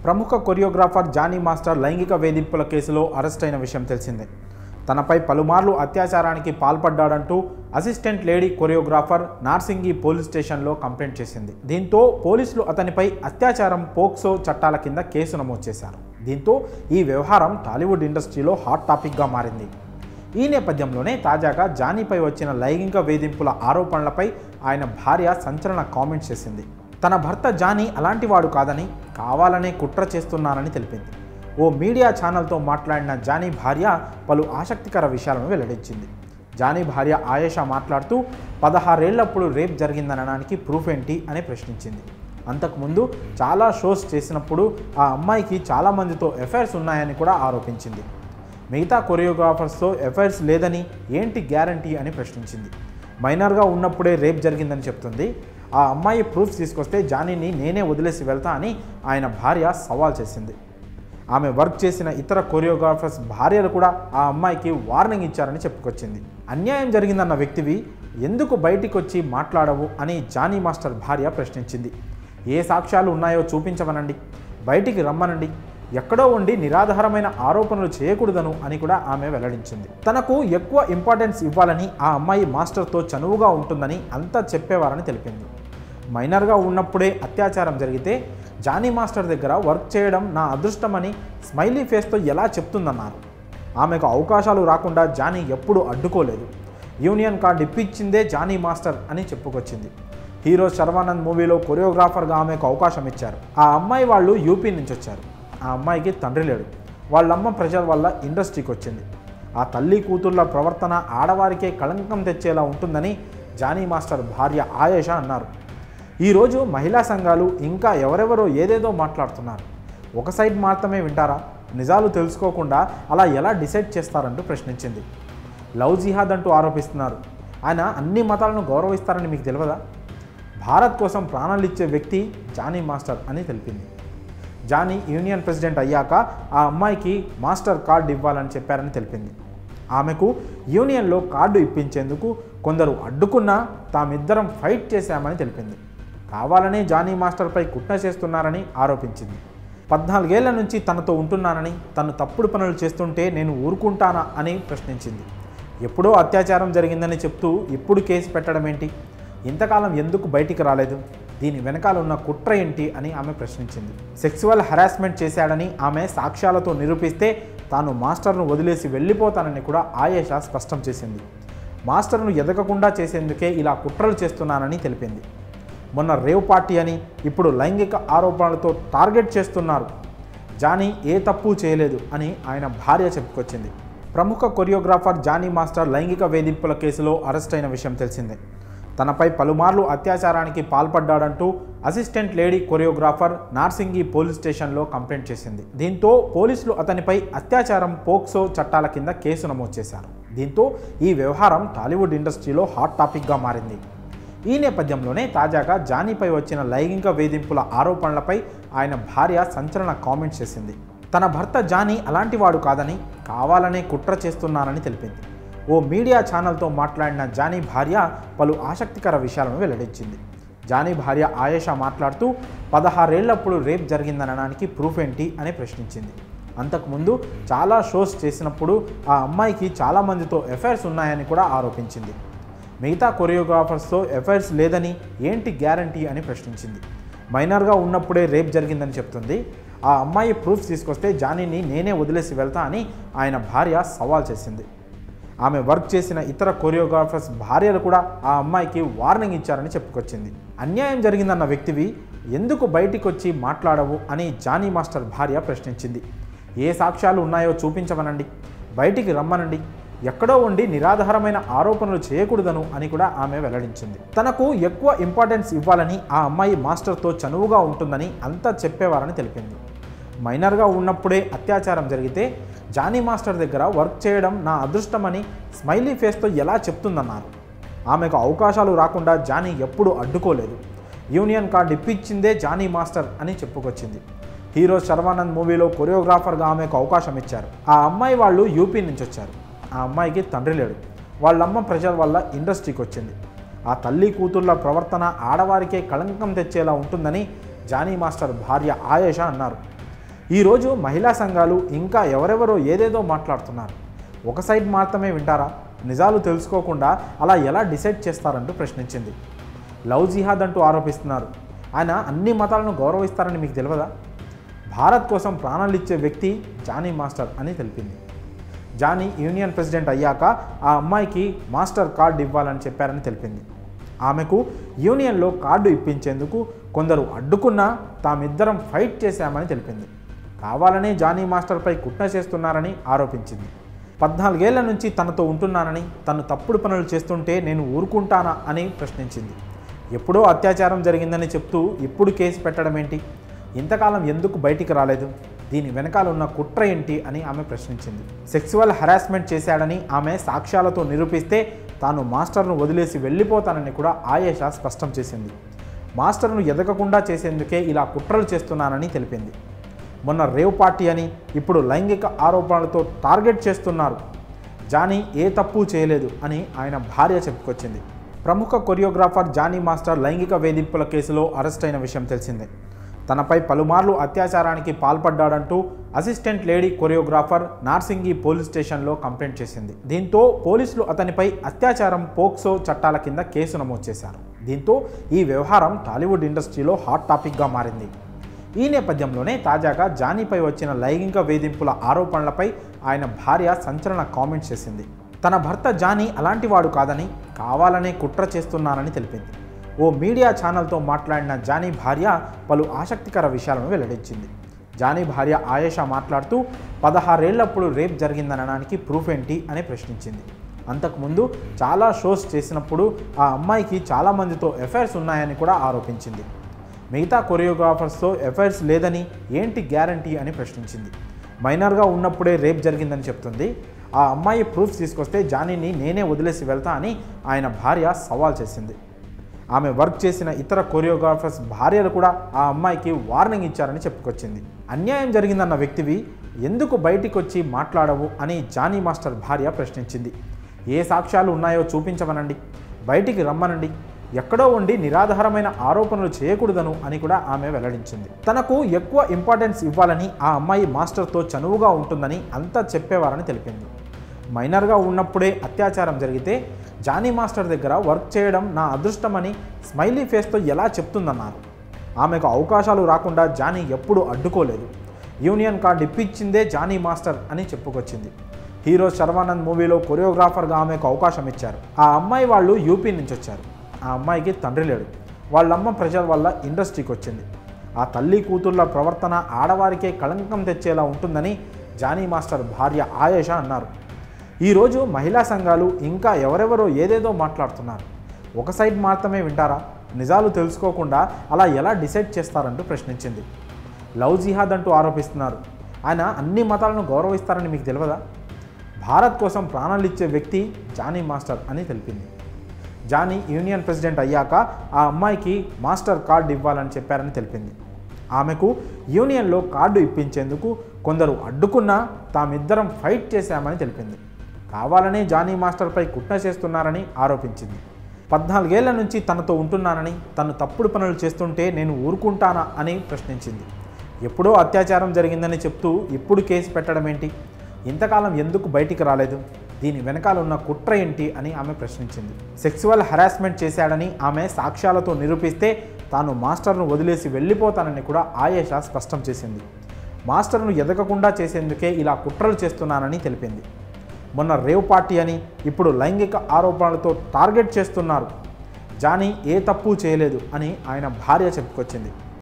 ప్రముఖ choreographer Johnny master లైంగిక వేధింపుల కేసులో అరెస్ట్ అయిన విషయం తెలిసిందే. తనపై పలుమార్లు అత్యాచారానికి పాల్పడ్డాడంటూ assistant lady choreographer Narsingi police స్టేషన్లో కంప్లైంట్ చేసింది. దీంతో పోలీసులు అతనిపై అత్యాచారం పోక్సో చట్టాల కింద కేసు నమోదు చేశారు. దీంతో ఈ వ్యవహారం టాలీవుడ్ ఇండస్ట్రీలో హాట్ టాపిక్గా మారింది. ఈ నేపథ్యంలోనే తాజాగా జానీపై వచ్చిన లైంగిక వేధింపుల ఆరోపణలపై ఆయన భార్య సంచలన కామెంట్స్ చేసింది. తన భర్త జానీ అలాంటివాడు కాదని, కావాలనే కుట్ర చేస్తున్నానని తెలిపింది. ఓ మీడియా ఛానల్తో మాట్లాడిన జానీ భార్య పలు ఆసక్తికర విషయాలను వెల్లడించింది. జానీ భార్య ఆయేషా మాట్లాడుతూ 16 ఏళ్లప్పుడు రేప్ జరిగిందనడానికి ప్రూఫ్ ఏంటి అని ప్రశ్నించింది. అంతకుముందు చాలా షోస్ చేసినప్పుడు ఆ అమ్మాయికి చాలామందితో ఎఫైర్స్ ఉన్నాయని కూడా ఆరోపించింది. మిగతా కొరియోగ్రాఫర్స్తో ఎఫైర్స్ లేదని ఏంటి గ్యారంటీ అని ప్రశ్నించింది. మైనర్గా ఉన్నప్పుడే రేప్ జరిగిందని చెప్తుంది. ఆ అమ్మాయి ప్రూఫ్స్ తీసుకొస్తే జానీని నేనే వదిలేసి వెళ్తా అని ఆయన భార్య సవాల్ చేసింది. ఆమె వర్క్ చేసిన ఇతర కొరియోగ్రాఫర్స్ భార్యలు కూడా ఆ అమ్మాయికి వార్నింగ్ ఇచ్చారని చెప్పుకొచ్చింది. అన్యాయం జరిగిందన్న వ్యక్తివి ఎందుకు బయటికి వచ్చి మాట్లాడవు అని జానీ మాస్టర్ భార్య ప్రశ్నించింది. ఏ సాక్ష్యాలు ఉన్నాయో చూపించమనండి, బయటికి రమ్మనండి, ఎక్కడో ఉండి నిరాధారమైన ఆరోపణలు చేయకూడదను అని కూడా ఆమె వెల్లడించింది. తనకు ఎక్కువ ఇంపార్టెన్స్ ఇవ్వాలని ఆ అమ్మాయి మాస్టర్తో చనువుగా ఉంటుందని అంతా చెప్పేవారని తెలిపింది. మైనర్గా ఉన్నప్పుడే అత్యాచారం జరిగితే జానీ మాస్టర్ దగ్గర వర్క్ చేయడం నా అదృష్టమని స్మైలీ ఫేస్తో ఎలా చెప్తుందన్నారు. ఆమెకు అవకాశాలు రాకుండా జానీ ఎప్పుడూ అడ్డుకోలేదు. యూనియన్ కార్డు ఇప్పించిందే జానీ మాస్టర్ అని చెప్పుకొచ్చింది. హీరో శర్వానంద్ మూవీలో కొరియోగ్రాఫర్గా ఆమెకు అవకాశం ఇచ్చారు. ఆ అమ్మాయి వాళ్ళు యూపీ నుంచి వచ్చారు. ఆ అమ్మాయికి తండ్రి లేడు. వాళ్ళమ్మ ప్రెషర్ వల్ల ఇండస్ట్రీకి వచ్చింది. ఆ తల్లి కూతుర్ల ప్రవర్తన ఆడవారికే కళంకం తెచ్చేలా ఉంటుందని జానీ మాస్టర్ భార్య ఆయేషా అన్నారు. ఈరోజు మహిళా సంఘాలు ఇంకా ఎవరెవరో ఏదేదో మాట్లాడుతున్నారు. ఒక సైడ్ మాత్రమే వింటారా? నిజాలు తెలుసుకోకుండా అలా ఎలా డిసైడ్ చేస్తారంటూ ప్రశ్నించింది. లవ్ జిహాద్ అంటూ ఆరోపిస్తున్నారు. ఆయన అన్ని మతాలను గౌరవిస్తారని మీకు తెలియదా? భారత్ కోసం ప్రాణాలు ఇచ్చే వ్యక్తి జానీ మాస్టర్ అని తెలిపింది. జానీ యూనియన్ ప్రెసిడెంట్ అయ్యాక ఆ అమ్మాయికి మాస్టర్ కార్డు ఇవ్వాలని చెప్పారని తెలిపింది. ఆమెకు యూనియన్లో కార్డు ఇప్పించేందుకు కొందరు అడ్డుకున్నా తామిద్దరం ఫైట్ చేశామని తెలిపింది. కావాలనే జానీ మాస్టర్పై కుట్ర చేస్తున్నారని ఆరోపించింది. 14 ఏళ్ల నుంచి తనతో ఉంటున్నానని, తను తప్పుడు పనులు చేస్తుంటే నేను ఊరుకుంటానా అని ప్రశ్నించింది. ఎప్పుడో అత్యాచారం జరిగిందని చెప్తూ ఇప్పుడు కేసు పెట్టడం ఏంటి? ఇంతకాలం ఎందుకు బయటికి రాలేదు? దీని వెనకాల ఉన్న కుట్ర ఏంటి అని ఆమె ప్రశ్నించింది. సెక్సువల్ హెరాస్మెంట్ చేశాడని ఆమె సాక్ష్యాలతో నిరూపిస్తే తాను మాస్టర్ను వదిలేసి వెళ్ళిపోతానని కూడా ఆయేషా స్పష్టం చేసింది. మాస్టర్ను ఎదగకుండా చేసేందుకే ఇలా కుట్రలు చేస్తున్నానని తెలిపింది. మొన్న రేవ్ పార్టీ అని, ఇప్పుడు లైంగిక ఆరోపణలతో టార్గెట్ చేస్తున్నారు. జానీ ఏ తప్పు చేయలేదు అని ఆయన భార్య చెప్పుకొచ్చింది. ప్రముఖ కొరియోగ్రాఫర్ జానీ మాస్టర్ లైంగిక వేధింపుల కేసులో అరెస్ట్ అయిన విషయం తెలిసిందే. తనపై పలుమార్లు అత్యాచారానికి పాల్పడ్డాడంటూ assistant lady choreographer Narsingi police స్టేషన్లో కంప్లైంట్ చేసింది. దీంతో పోలీసులు అతనిపై అత్యాచారం పోక్సో చట్టాల కింద కేసు నమోదు చేశారు. దీంతో ఈ వ్యవహారం టాలీవుడ్ ఇండస్ట్రీలో హాట్ టాపిక్గా మారింది. ఈ నేపథ్యంలోనే తాజాగా జానీపై వచ్చిన లైంగిక వేధింపుల ఆరోపణలపై ఆయన భార్య సంచలన కామెంట్స్ చేసింది. తన భర్త జానీ అలాంటివాడు కాదని, కావాలనే కుట్ర చేస్తున్నానని తెలిపింది. ఓ మీడియా ఛానల్తో మాట్లాడిన జానీ భార్య పలు ఆసక్తికర విషయాలను వెల్లడించింది. జానీ భార్య ఆయేషా మాట్లాడుతూ 16 ఏళ్లప్పుడు రేప్ జరిగిందనడానికి ప్రూఫ్ ఏంటి అని ప్రశ్నించింది. అంతకుముందు చాలా షోస్ చేసినప్పుడు ఆ అమ్మాయికి చాలామందితో ఎఫైర్స్ ఉన్నాయని కూడా ఆరోపించింది. మిగతా కొరియోగ్రాఫర్స్తో ఎఫైర్స్ లేదని ఏంటి గ్యారంటీ అని ప్రశ్నించింది. మైనర్గా ఉన్నప్పుడే రేప్ జరిగిందని చెప్తుంది. ఆ అమ్మాయి ప్రూఫ్స్ తీసుకొస్తే జానీని నేనే వదిలేసి వెళ్తా అని ఆయన భార్య సవాల్ చేసింది. ఆమె వర్క్ చేసిన ఇతర కొరియోగ్రాఫర్స్ భార్యలు కూడా ఆ అమ్మాయికి వార్నింగ్ ఇచ్చారని చెప్పుకొచ్చింది. అన్యాయం జరిగిందన్న వ్యక్తివి ఎందుకు బయటికి వచ్చి మాట్లాడవు అని జానీ మాస్టర్ భార్య ప్రశ్నించింది. ఏ సాక్ష్యాలు ఉన్నాయో చూపించమనండి, బయటికి రమ్మనండి, ఎక్కడో ఉండి నిరాధారమైన ఆరోపణలు చేయకూడదను అని కూడా ఆమె వెల్లడించింది. తనకు ఎక్కువ ఇంపార్టెన్స్ ఇవ్వాలని ఆ అమ్మాయి మాస్టర్తో చనువుగా ఉంటుందని అంతా చెప్పేవారని తెలిపింది. మైనర్గా ఉన్నప్పుడే అత్యాచారం జరిగితే జానీ మాస్టర్ దగ్గర వర్క్ చేయడం నా అదృష్టమని స్మైలీ ఫేస్తో ఎలా చెప్తుందన్నారు. ఆమెకు అవకాశాలు రాకుండా జానీ ఎప్పుడూ అడ్డుకోలేదు. యూనియన్ కార్డు ఇప్పించిందే జానీ మాస్టర్ అని చెప్పుకొచ్చింది. హీరో శర్వానంద్ మూవీలో కొరియోగ్రాఫర్గా ఆమెకు అవకాశం ఇచ్చారు. ఆ అమ్మాయి వాళ్ళు యూపీ నుంచి వచ్చారు. ఆ అమ్మాయికి తండ్రి లేడు. వాళ్ళమ్మ ప్రెషర్ వల్ల ఇండస్ట్రీకి వచ్చింది. ఆ తల్లి కూతుర్ల ప్రవర్తన ఆడవారికే కళంకం తెచ్చేలా ఉంటుందని జానీ మాస్టర్ భార్య ఆయేషా అన్నారు. ఈరోజు మహిళా సంఘాలు ఇంకా ఎవరెవరో ఏదేదో మాట్లాడుతున్నారు. ఒక సైడ్ మాత్రమే వింటారా? నిజాలు తెలుసుకోకుండా అలా ఎలా డిసైడ్ చేస్తారంటూ ప్రశ్నించింది. లవ్ జిహాద్ అంటూ ఆరోపిస్తున్నారు. ఆయన అన్ని మతాలను గౌరవిస్తారని మీకు తెలియదా? భారత్ కోసం ప్రాణాలు ఇచ్చే వ్యక్తి జానీ మాస్టర్ అని తెలిపింది. జానీ యూనియన్ ప్రెసిడెంట్ అయ్యాక ఆ అమ్మాయికి మాస్టర్ కార్డు ఇవ్వాలని చెప్పారని తెలిపింది. ఆమెకు యూనియన్లో కార్డు ఇప్పించేందుకు కొందరు అడ్డుకున్నా తామిద్దరం ఫైట్ చేశామని తెలిపింది. కావాలనే జానీ మాస్టర్పై కుట్ర చేస్తున్నారని ఆరోపించింది. 14 ఏళ్ల నుంచి తనతో ఉంటున్నానని, తను తప్పుడు పనులు చేస్తుంటే నేను ఊరుకుంటానా అని ప్రశ్నించింది. ఎప్పుడో అత్యాచారం జరిగిందని చెప్తూ ఇప్పుడు కేసు పెట్టడం ఏంటి? ఇంతకాలం ఎందుకు బయటికి రాలేదు? దీని వెనకాల ఉన్న కుట్ర ఏంటి అని ఆమె ప్రశ్నించింది. సెక్సువల్ హెరాస్మెంట్ చేశాడని ఆమె సాక్ష్యాలతో నిరూపిస్తే తాను మాస్టర్ను వదిలేసి వెళ్ళిపోతానని కూడా ఆయేషా స్పష్టం చేసింది. మాస్టర్ను ఎదగకుండా చేసేందుకే ఇలా కుట్రలు చేస్తున్నానని తెలిపింది. మొన్న రేవ్ పార్టీ అని, ఇప్పుడు లైంగిక ఆరోపణలతో టార్గెట్ చేస్తున్నారు. జానీ ఏ తప్పు చేయలేదు అని ఆయన భార్య చెప్పుకొచ్చింది. ప్రముఖ కొరియోగ్రాఫర్ జానీ మాస్టర్ లైంగిక వేధింపుల కేసులో అరెస్ట్ అయిన విషయం తెలిసిందే. తనపై పలుమార్లు అత్యాచారానికి పాల్పడ్డాడంటూ assistant lady choreographer Narsingi police స్టేషన్లో కంప్లైంట్ చేసింది. దీంతో పోలీసులు అతనిపై అత్యాచారం పోక్సో చట్టాల కింద కేసు నమోదు చేశారు. దీంతో ఈ వ్యవహారం టాలీవుడ్ ఇండస్ట్రీలో హాట్ టాపిక్గా మారింది. ఈ నేపథ్యంలోనే తాజాగా జానీపై వచ్చిన లైంగిక వేధింపుల ఆరోపణలపై ఆయన భార్య సంచలన కామెంట్స్ చేసింది. తన భర్త జానీ అలాంటివాడు కాదని, కావాలనే కుట్ర చేస్తున్నానని తెలిపింది. ఓ మీడియా ఛానల్తో మాట్లాడిన జానీ భార్య పలు ఆసక్తికర విషయాలను వెల్లడించింది. జానీ భార్య ఆయేషా మాట్లాడుతూ 16 ఏళ్లప్పుడు రేప్ జరిగిందనడానికి ప్రూఫ్ ఏంటి అని ప్రశ్నించింది. అంతకుముందు చాలా షోస్ చేసినప్పుడు ఆ అమ్మాయికి చాలామందితో ఎఫైర్స్ ఉన్నాయని కూడా ఆరోపించింది. మిగతా కొరియోగ్రాఫర్స్తో ఎఫైర్స్ లేదని ఏంటి గ్యారంటీ అని ప్రశ్నించింది. మైనర్గా ఉన్నప్పుడే రేప్ జరిగిందని చెప్తుంది. ఆ అమ్మాయి ప్రూఫ్స్ తీసుకొస్తే జానీని నేనే వదిలేసి వెళ్తా అని ఆయన భార్య సవాల్ చేసింది. ఆమె వర్క్ చేసిన ఇతర కొరియోగ్రాఫర్స్ భార్యలు కూడా ఆ అమ్మాయికి వార్నింగ్ ఇచ్చారని చెప్పుకొచ్చింది. అన్యాయం జరిగిందన్న వ్యక్తివి ఎందుకు బయటికి వచ్చి మాట్లాడవు అని జానీ మాస్టర్ భార్య ప్రశ్నించింది. ఏ సాక్ష్యాలు ఉన్నాయో చూపించమనండి, బయటికి రమ్మనండి, ఎక్కడో ఉండి నిరాధారమైన ఆరోపణలు చేయకూడదను అని కూడా ఆమె వెల్లడించింది. తనకు ఎక్కువ ఇంపార్టెన్స్ ఇవ్వాలని ఆ అమ్మాయి మాస్టర్తో చనువుగా ఉంటుందని అంతా చెప్పేవారని తెలిపింది. మైనర్గా ఉన్నప్పుడే అత్యాచారం జరిగితే జానీ మాస్టర్ దగ్గర వర్క్ చేయడం నా అదృష్టమని స్మైలీ ఫేస్తో ఎలా చెప్తుందన్నారు. ఆమెకు అవకాశాలు రాకుండా జానీ ఎప్పుడూ అడ్డుకోలేదు. యూనియన్ కార్డు ఇప్పించిందే జానీ మాస్టర్ అని చెప్పుకొచ్చింది. హీరో శర్వానంద్ మూవీలో కొరియోగ్రాఫర్గా ఆమెకు అవకాశం ఇచ్చారు. ఆ అమ్మాయి వాళ్ళు యూపీ నుంచి వచ్చారు. ఆ అమ్మాయికి తండ్రి లేడు. వాళ్ళమ్మ ప్రెషర్ వల్ల ఇండస్ట్రీకి వచ్చింది. ఆ తల్లి కూతుర్ల ప్రవర్తన ఆడవారికే కళంకం తెచ్చేలా ఉంటుందని జానీ మాస్టర్ భార్య ఆయేషా అన్నారు. ఈరోజు మహిళా సంఘాలు ఇంకా ఎవరెవరో ఏదేదో మాట్లాడుతున్నారు. ఒక సైడ్ మాత్రమే వింటారా? నిజాలు తెలుసుకోకుండా అలా ఎలా డిసైడ్ చేస్తారంటూ ప్రశ్నించింది. లవ్ జిహాద్ అంటూ ఆరోపిస్తున్నారు. ఆయన అన్ని మతాలను గౌరవిస్తారని మీకు తెలియదా? భారత్ కోసం ప్రాణాలు ఇచ్చే వ్యక్తి జానీ మాస్టర్ అని తెలిపింది. జానీ యూనియన్ ప్రెసిడెంట్ అయ్యాక ఆ అమ్మాయికి మాస్టర్ కార్డు ఇవ్వాలని చెప్పారని తెలిపింది. ఆమెకు యూనియన్లో కార్డు ఇప్పించేందుకు కొందరు అడ్డుకున్నా తామిద్దరం ఫైట్ చేశామని తెలిపింది. కావాలనే జానీ మాస్టర్పై కుట్ర చేస్తున్నారని ఆరోపించింది. 14 ఏళ్ల నుంచి తనతో ఉంటున్నానని, తను తప్పుడు పనులు చేస్తుంటే నేను ఊరుకుంటానా అని ప్రశ్నించింది. ఎప్పుడో అత్యాచారం జరిగిందని చెప్తూ ఇప్పుడు కేసు పెట్టడం ఏంటి? ఇంతకాలం ఎందుకు బయటికి రాలేదు? దీని వెనకాల ఉన్న కుట్ర ఏంటి అని ఆమె ప్రశ్నించింది. సెక్సువల్ హెరాస్మెంట్ చేశాడని ఆమె సాక్ష్యాలతో నిరూపిస్తే తాను మాస్టర్ను వదిలేసి వెళ్ళిపోతానని కూడా ఆయేషా స్పష్టం చేసింది. మాస్టర్ను ఎదగకుండా చేసేందుకే ఇలా కుట్రలు చేస్తున్నానని తెలిపింది. మొన్న రేవ్ పార్టీ అని, ఇప్పుడు లైంగిక ఆరోపణలతో టార్గెట్ చేస్తున్నారు. జానీ ఏ తప్పు చేయలేదు అని ఆయన భార్య చెప్పుకొచ్చింది.